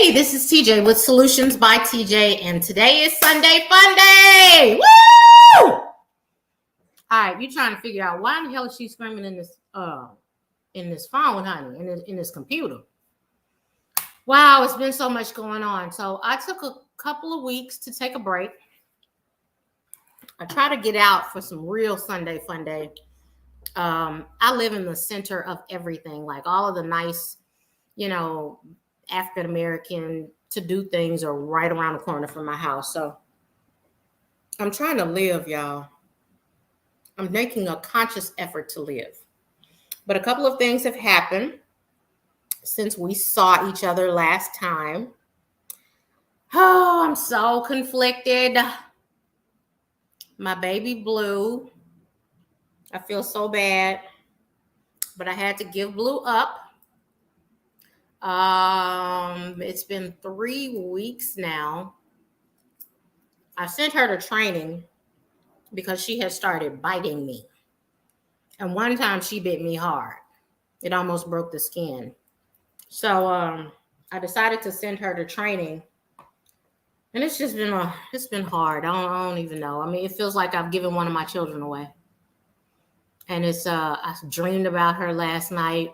Hey, this is TJ with Solutions by TJ, and today is Sunday FunDay. Woo! All right, you're trying to figure out why in the hell is she screaming in this phone, honey, in this computer. Wow, it's been so much going on. So I took a couple of weeks to take a break. I try to get out for some real Sunday FunDay. I live in the center of everything, like all of the nice, African American to do things are right around the corner from my house. So I'm trying to live, y'all. I'm making a conscious effort to live. But a couple of things have happened since we saw each other last time. Oh, I'm so conflicted. My baby Blue. I feel so bad, but I had to give Blue up. It's been 3 weeks now. I sent her to training because she had started biting me. And one time she bit me hard. It almost broke the skin. So I decided to send her to training. And it's just been hard. I don't even know. I mean, it feels like I've given one of my children away. And I dreamed about her last night.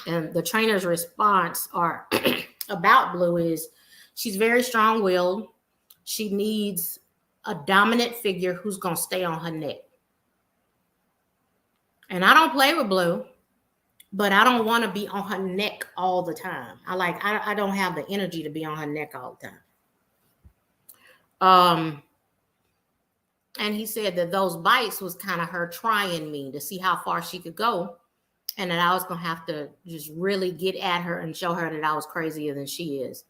And the trainer's response about Blue is she's very strong-willed. She needs a dominant figure who's going to stay on her neck. And I don't play with Blue, but I don't want to be on her neck all the time. I don't have the energy to be on her neck all the time. And he said that those bites was kind of her trying me to see how far she could go. And that I was going to have to just really get at her and show her that I was crazier than she is.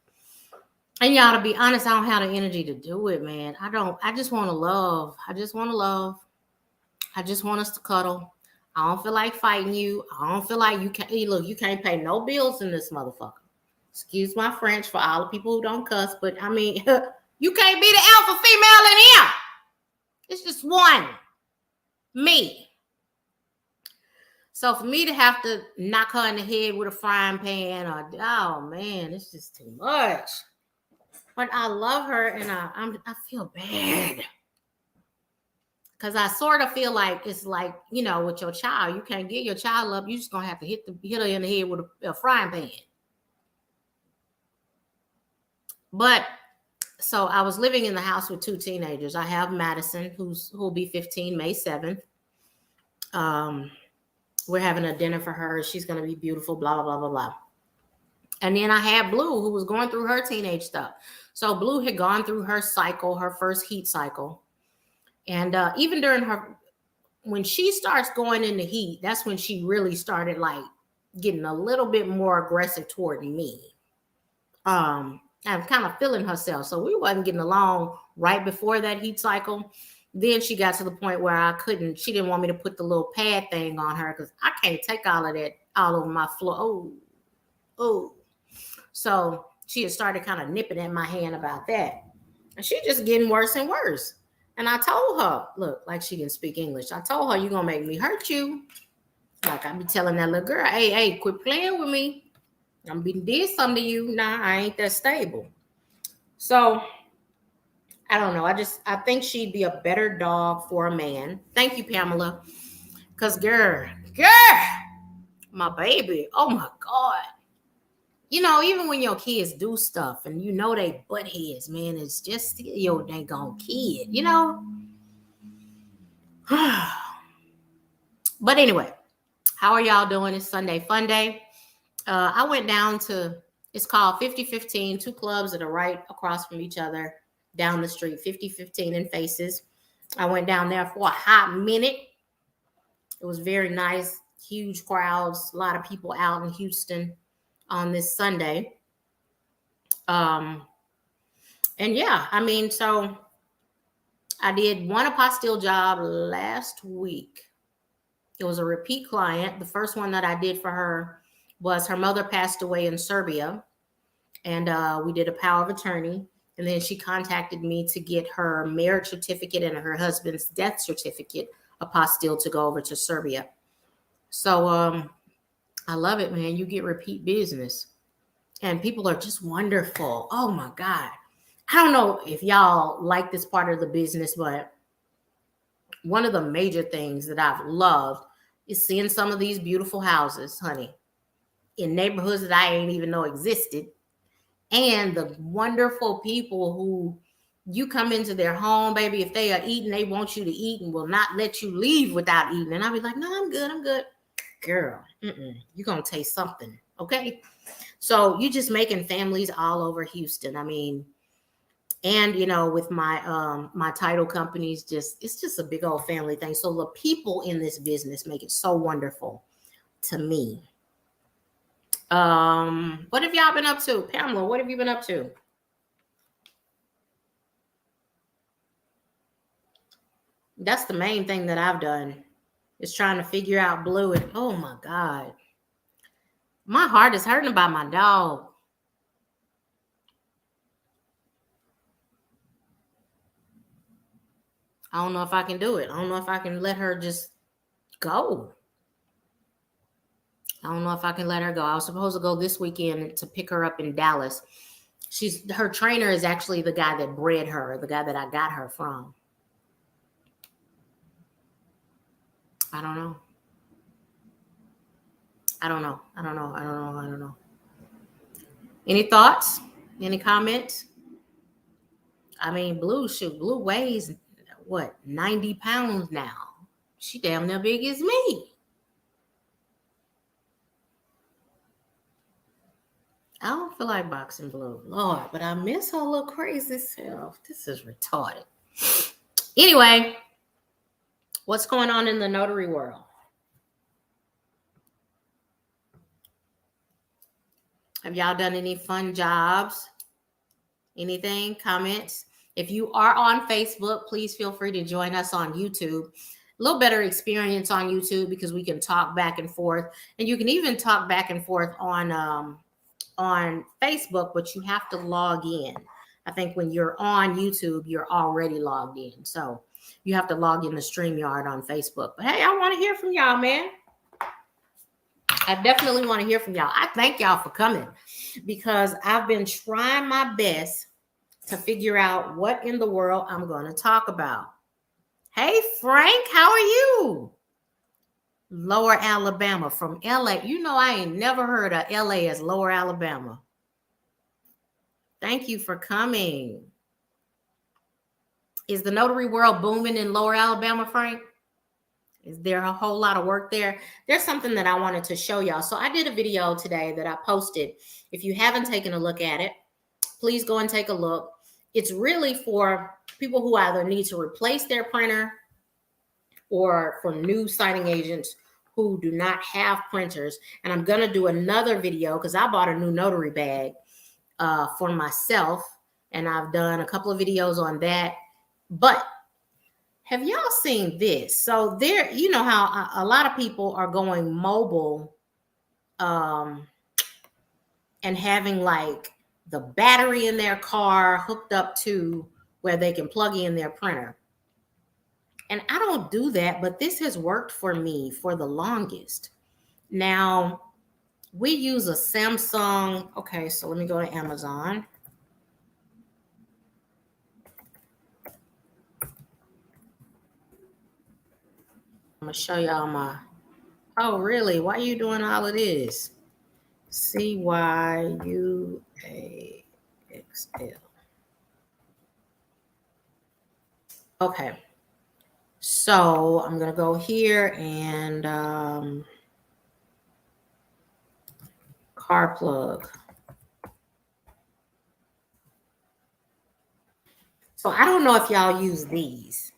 And y'all, to be honest, I don't have the energy to do it, man. I just want to love. I just want to love. I just want us to cuddle. I don't feel like fighting you. I don't feel like you can't pay no bills in this motherfucker. Excuse my French for all the people who don't cuss, but I mean, you can't be the alpha female in here. It's just one. Me. So for me to have to knock her in the head with a frying pan, oh man, it's just too much. But I love her, and I feel bad because I sort of feel like it's like with your child, you can't get your child up. You just gonna have to hit her in the head with a frying pan. But so I was living in the house with 2 teenagers. I have Madison, who'll be 15 May 7th. We're having a dinner for her. She's going to be beautiful, blah, blah, blah, blah, blah. And then I had Blue, who was going through her teenage stuff. So Blue had gone through her cycle, her first heat cycle. And even during when she starts going into heat, that's when she really started like getting a little bit more aggressive toward me. And kind of feeling herself. So we wasn't getting along right before that heat cycle. Then she got to the point where she didn't want me to put the little pad thing on her because I can't take all of that all over my floor. Oh. So she had started kind of nipping at my hand about that. And she just getting worse and worse. And I told her, look, like she can speak English. I told her, you're going to make me hurt you. Like I be telling that little girl, hey, quit playing with me. I'm being did something to you. Nah, I ain't that stable. So I don't know. I think she'd be a better dog for a man. Thank you, Pamela. Because girl, my baby, oh my God. Even when your kids do stuff and they butt heads, man, it's just still your dang kid, But anyway, how are y'all doing? It's Sunday FunDay. I went down to, it's called 5015, 2 clubs that are right across from each other down the street, 5015 in Faces. I went down there for a hot minute. It was very nice, huge crowds, a lot of people out in Houston on this Sunday. And yeah, I mean, so I did one apostille job last week. It was a repeat client. The first one that I did for her was her mother passed away in Serbia, and we did a power of attorney. And then she contacted me to get her marriage certificate and her husband's death certificate apostille to go over to Serbia. So I love it, man. You get repeat business. and people are just wonderful. Oh my God. I don't know if y'all like this part of the business, but one of the major things that I've loved is seeing some of these beautiful houses, honey, in neighborhoods that I ain't even know existed. And the wonderful people who you come into their home, baby, if they are eating, they want you to eat and will not let you leave without eating. And I'll be like, no, I'm good. Girl, you're going to taste something, okay? So you're just making families all over Houston. I mean, and you know, with my my title companies, it's just a big old family thing. So the people in this business make it so wonderful to me. What have y'all been up to? Pamela, what have you been up to? That's the main thing that I've done, is trying to figure out Blue. And oh my God, my heart is hurting about my dog. I don't know if I can do it. I don't know if I can let her just go. I don't know if I can let her go. I was supposed to go this weekend to pick her up in Dallas. Her trainer is actually the guy that bred her, the guy that I got her from. I don't know. I don't know. Any thoughts? Any comments? I mean, Blue weighs what, 90 pounds now. She damn near big as me. I don't feel like boxing Blue, Lord, but I miss her little crazy self. This is retarded. Anyway, what's going on in the notary world? Have y'all done any fun jobs? Anything? Comments? If you are on Facebook, please feel free to join us on YouTube. A little better experience on YouTube because we can talk back and forth, and you can even talk back and forth on Facebook, but you have to log in. I think when you're on YouTube, you're already logged in, so you have to log in to StreamYard on Facebook. But hey, I want to hear from y'all, man. I definitely want to hear from y'all. I thank y'all for coming because I've been trying my best to figure out what in the world I'm going to talk about. Hey, Frank, how are you? Lower Alabama from LA. You know, I ain't never heard of LA as Lower Alabama. Thank you for coming. Is the notary world booming in Lower Alabama, Frank? Is there a whole lot of work there? There's something that I wanted to show y'all. So I did a video today that I posted. If you haven't taken a look at it, please go and take a look. It's really for people who either need to replace their printer or for new signing agents who do not have printers. And I'm going to do another video because I bought a new notary bag for myself. And I've done a couple of videos on that. But have y'all seen this? So there, you know how a lot of people are going mobile and having like the battery in their car hooked up to where they can plug in their printer. And I don't do that, but this has worked for me for the longest. Now, we use a Samsung. Okay, so let me go to Amazon. I'm going to show y'all my, oh, really? Why are you doing all of this? CYUAXL. Okay. So I'm going to go here and car plug. So I don't know if y'all use these,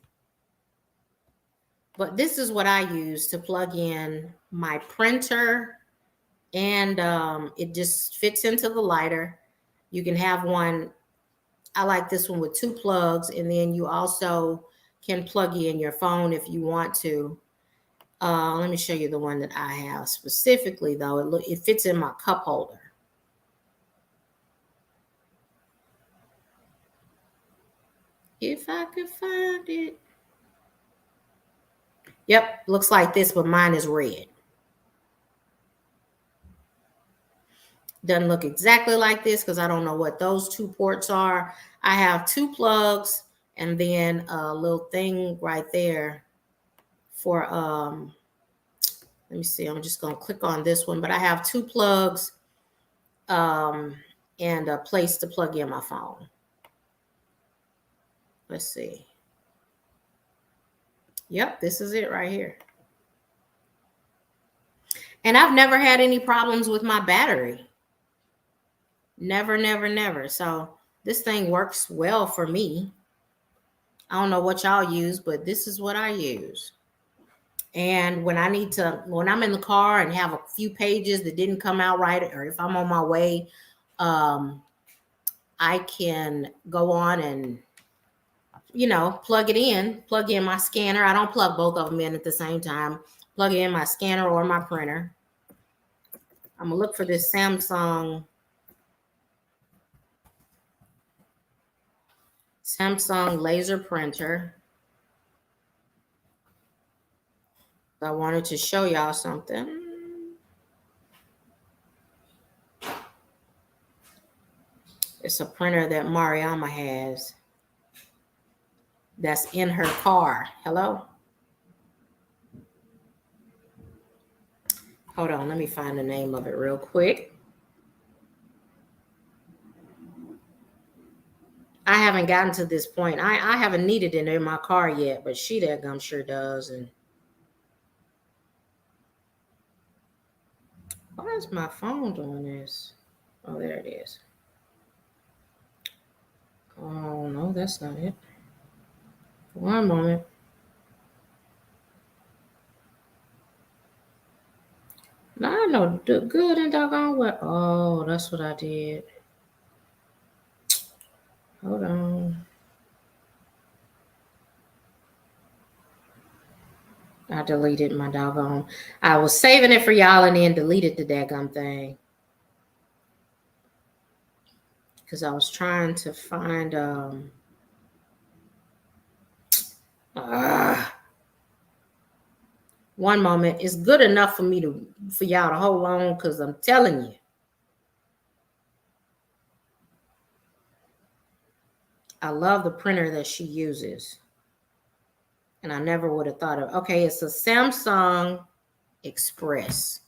but this is what I use to plug in my printer, and it just fits into the lighter. You can have one. I like this one with 2 plugs, and then you also can plug in your phone if you want to. Let me show you the one that I have specifically, though. It fits in my cup holder. If I could find it. Yep, looks like this, but mine is red. Doesn't look exactly like this because I don't know what those two ports are. I have two plugs and then a little thing right there for, let me see, I'm just going to click on this one, but I have two plugs and a place to plug in my phone. Let's see. Yep, this is it right here. And I've never had any problems with my battery. Never, never, never. So this thing works well for me. I don't know what y'all use, but this is what I use. And when I need to, when I'm in the car and have a few pages that didn't come out right, or if I'm on my way, I can go on and, you know, plug in my scanner. I don't plug both of them in at the same time. Plug in my scanner or my printer. I'm gonna look for this Samsung laser printer. I wanted to show y'all something. It's a printer that Mariama has that's in her car. Hello? Hold on, let me find the name of it real quick. I haven't gotten to this point. I haven't needed it in my car yet, but she that gum sure does. And why is my phone doing this? Oh, there it is. Oh, no, that's not it. One moment. No, I know good and doggone what. Oh, that's what I did. Hold on. I deleted my doggone. I was saving it for y'all and then deleted the daggum thing. Because I was trying to find one moment. It's good enough for y'all to hold on, because I'm telling you. I love the printer that she uses. And I never would have thought of, okay, it's a Samsung Express.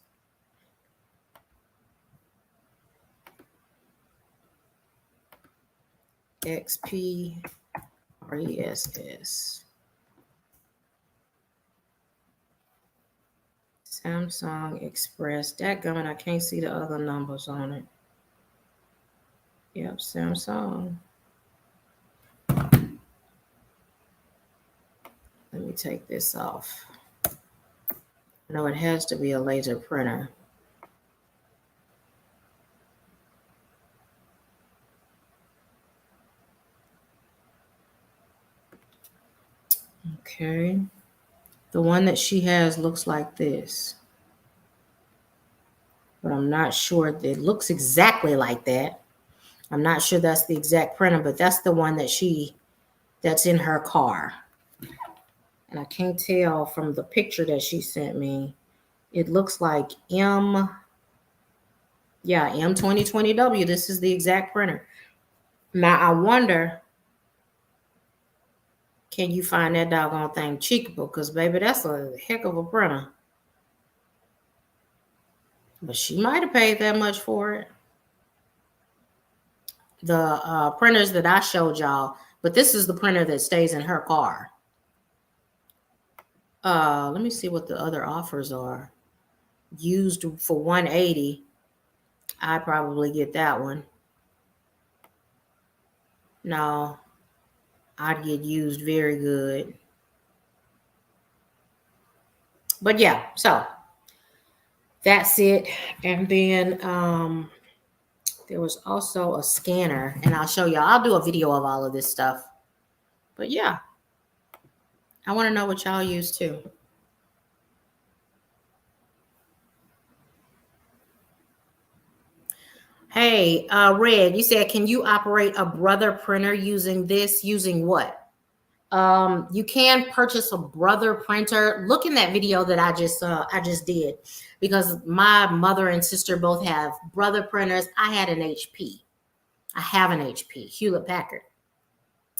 XPRESS. Samsung Express. Dadgummit, I can't see the other numbers on it. Yep, Samsung. Let me take this off. No, it has to be a laser printer. Okay. The one that she has looks like this. But I'm not sure. It looks exactly like that. I'm not sure that's the exact printer, but that's the one that's in her car. And I can't tell from the picture that she sent me. It looks like M2020W. This is the exact printer. Now, I wonder, can you find that doggone thing cheapable? Because, baby, that's a heck of a printer. But she might have paid that much for it. The printers that I showed y'all, but this is the printer that stays in her car. Let me see what the other offers are. Used for $180. I'd probably get that one. No, I'd get used very good. But yeah, so that's it. And then there was also a scanner, and I'll show y'all. I'll do a video of all of this stuff. But yeah, I want to know what y'all use too. Hey, Red, you said, can you operate a brother printer using this? Using what? You can purchase a brother printer. Look in that video that I just did, because my mother and sister both have brother printers. I had an HP. I have an HP, Hewlett Packard,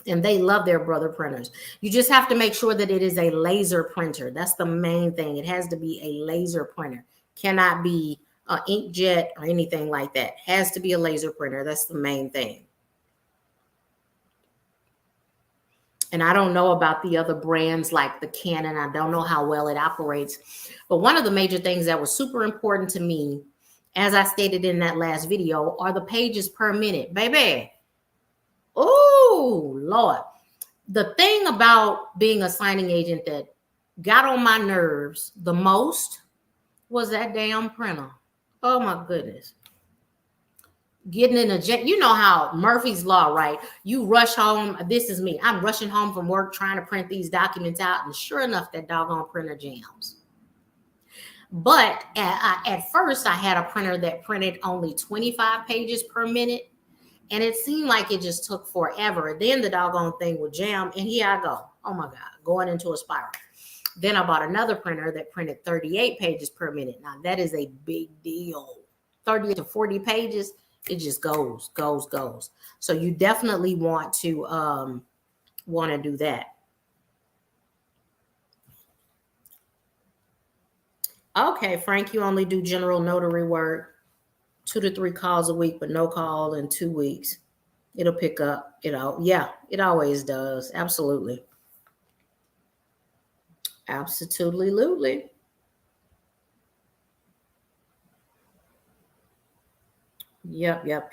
and they love their brother printers. You just have to make sure that it is a laser printer. That's the main thing. It has to be a laser printer. Cannot be an inkjet or anything like that. Has to be a laser printer. That's the main thing. And I don't know about the other brands like the Canon. I don't know how well it operates. But one of the major things that was super important to me, as I stated in that last video, are the pages per minute. Baby. Oh, Lord. The thing about being a signing agent that got on my nerves the most was that damn printer. Oh, my goodness. Getting in a jet, you know how Murphy's Law, right? You rush home. This is me. I'm rushing home from work trying to print these documents out, and sure enough, that doggone printer jams. But at first, I had a printer that printed only 25 pages per minute, and it seemed like it just took forever. Then the doggone thing would jam, and here I go. Oh my God, going into a spiral. Then I bought another printer that printed 38 pages per minute. Now that is a big deal. 30 to 40 pages. It just goes. So you definitely want to do that. Okay, Frank, you only do general notary work, 2 to 3 calls a week, but no call in 2 weeks. It'll pick up, Yeah, it always does. Absolutely. Absolutely. Yep.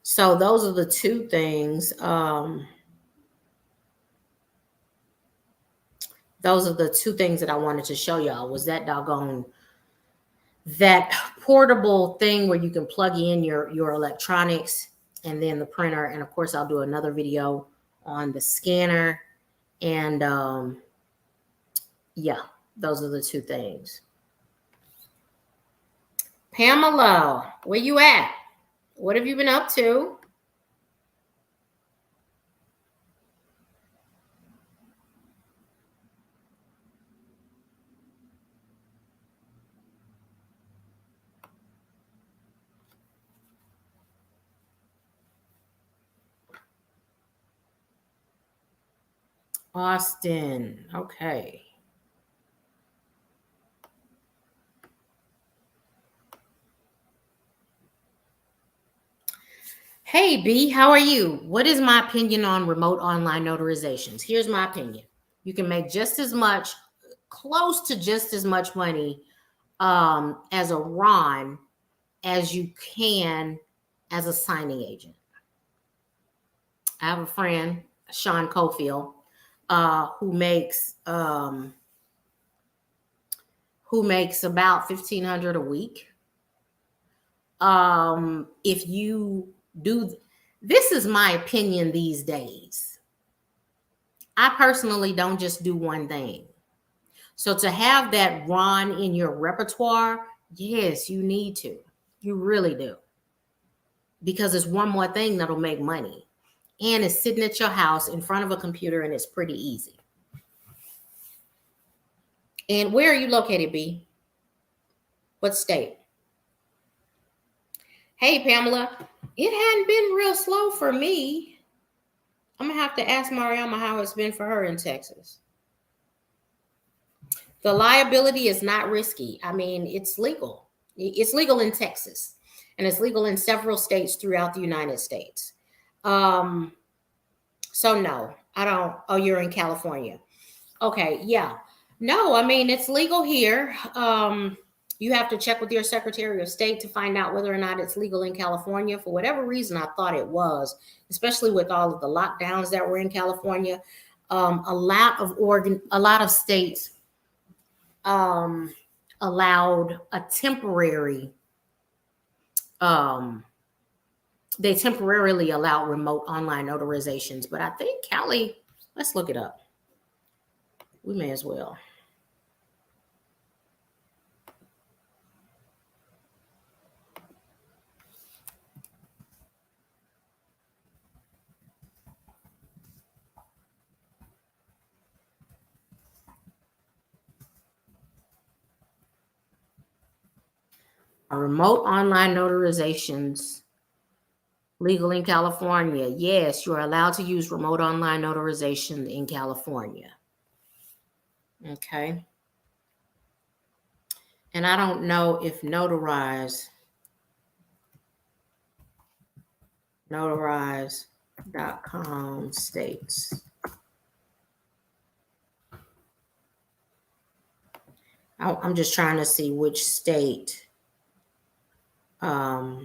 So those are the two things. Those are the two things that I wanted to show y'all, was that portable thing where you can plug in your electronics, and then the printer. And of course, I'll do another video on the scanner. And yeah, those are the two things. Pamela, where you at? What have you been up to? Austin. Okay. Hey, B, how are you? What is my opinion on remote online notarizations? Here's my opinion. You can make just as much, close to just as much money as a RON as you can as a signing agent. I have a friend, Sean Cofield, who makes about $1,500 a week. If you do, this is my opinion these days. I personally don't just do one thing. So to have that RON in your repertoire, yes, you need to. You really do. Because it's one more thing that'll make money. And it's sitting at your house in front of a computer, and it's pretty easy. And where are you located, B? What state? Hey, Pamela. It hadn't been real slow for me. I'm going to have to ask Mariama how it's been for her in Texas. The liability is not risky. I mean, it's legal. It's legal in Texas, and it's legal in several states throughout the United States. So no, I don't. Oh, you're in California. Okay, yeah. No, I mean, it's legal here. You have to check with your Secretary of State to find out whether or not it's legal in California. For whatever reason, I thought it was, especially with all of the lockdowns that were in California. A lot of states allowed a temporary, they temporarily allowed remote online notarizations. But I think Cali, let's look it up. We may as well. Remote online notarizations legal in California. Yes, you are allowed to use remote online notarization in California. Okay. And I don't know if notarize.com states. I'm just trying to see which state. How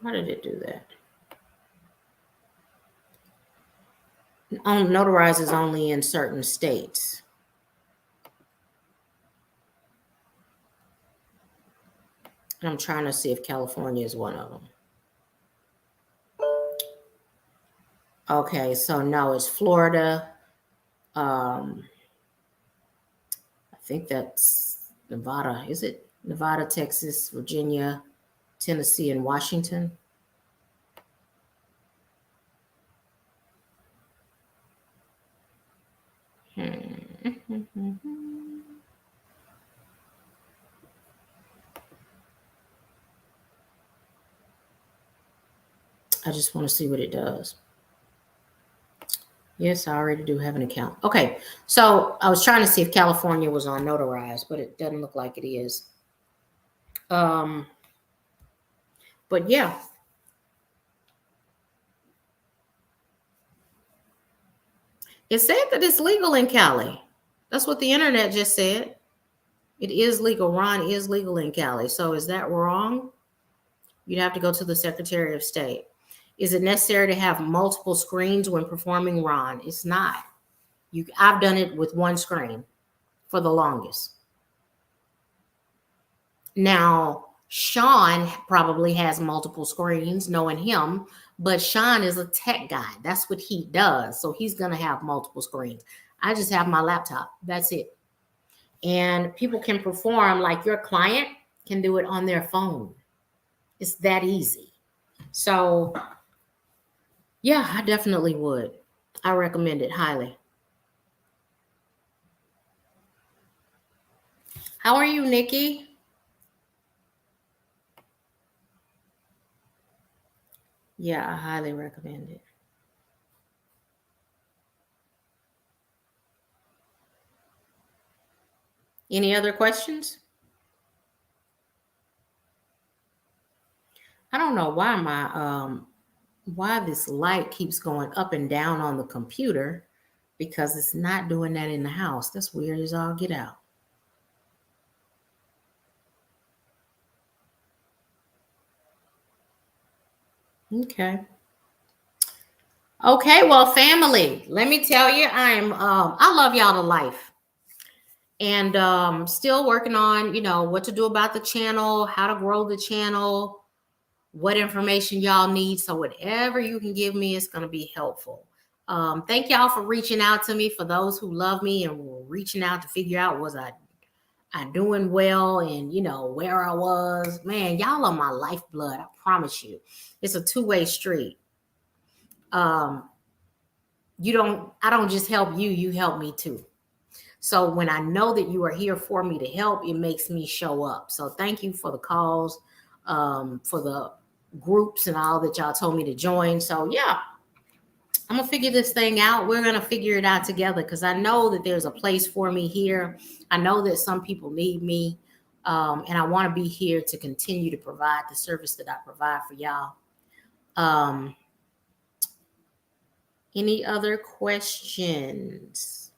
did it do that? Notarize is only in certain states. And I'm trying to see if California is one of them. Okay, so no, it's Florida. I think that's Nevada. Is it Nevada, Texas, Virginia, Tennessee, and Washington? I just want to see what it does. Yes, I already do have an account. Okay, so I was trying to see if California was on Notarize, but it doesn't look like it is. But yeah. It said that it's legal in Cali. That's what the internet just said. It is legal. Ron is legal in Cali. So is that wrong? You'd have to go to the Secretary of State. Is it necessary to have multiple screens when performing Ron? It's not. I've done it with one screen for the longest. Now, Sean probably has multiple screens, knowing him, but Sean is a tech guy. That's what he does. So he's going to have multiple screens. I just have my laptop. That's it. And people can perform, like your client can do it on their phone. It's that easy. So, yeah, I definitely would. I recommend it highly. How are you, Nikki? Yeah, I highly recommend it. Any other questions? I don't know why this light keeps going up and down on the computer, because it's not doing that in the house. That's weird as all get out. Okay. Okay, well, family, let me tell you, I love y'all to life. And still working on, what to do about the channel, how to grow the channel, what information y'all need. So whatever you can give me is going to be helpful. Thank y'all for reaching out to me. For those who love me and were reaching out to figure out, was I doing well, and where I was. Man, y'all are my lifeblood. I promise you. It's a two-way street. I don't just help you, you help me too. So when I know that you are here for me to help, it makes me show up. So thank you for the calls, for the groups and all that y'all told me to join. So yeah, I'm going to figure this thing out. We're going to figure it out together, because I know that there's a place for me here. I know that some people need me, and I want to be here to continue to provide the service that I provide for y'all. Any other questions?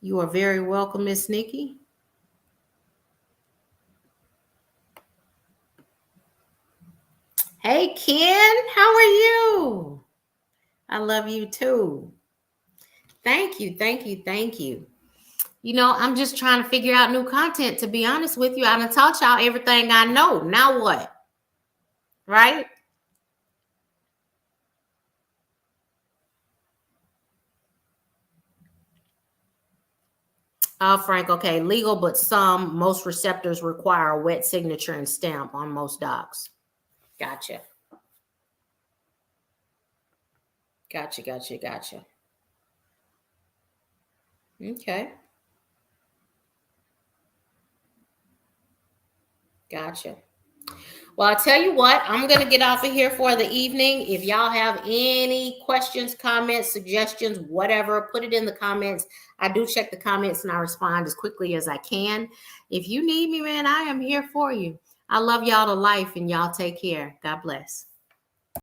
You are very welcome, Miss Nikki. Hey, Ken, how are you? I love you too. Thank you, thank you, thank you. I'm just trying to figure out new content, to be honest with you. I done taught y'all everything I know. Now what? Right? Frank, okay. Legal, but most receptors require a wet signature and stamp on most docs. Gotcha. Gotcha. Okay. Gotcha. Well, I'll tell you what, I'm going to get off of here for the evening. If y'all have any questions, comments, suggestions, whatever, put it in the comments. I do check the comments and I respond as quickly as I can. If you need me, man, I am here for you. I love y'all to life, and y'all take care. God bless.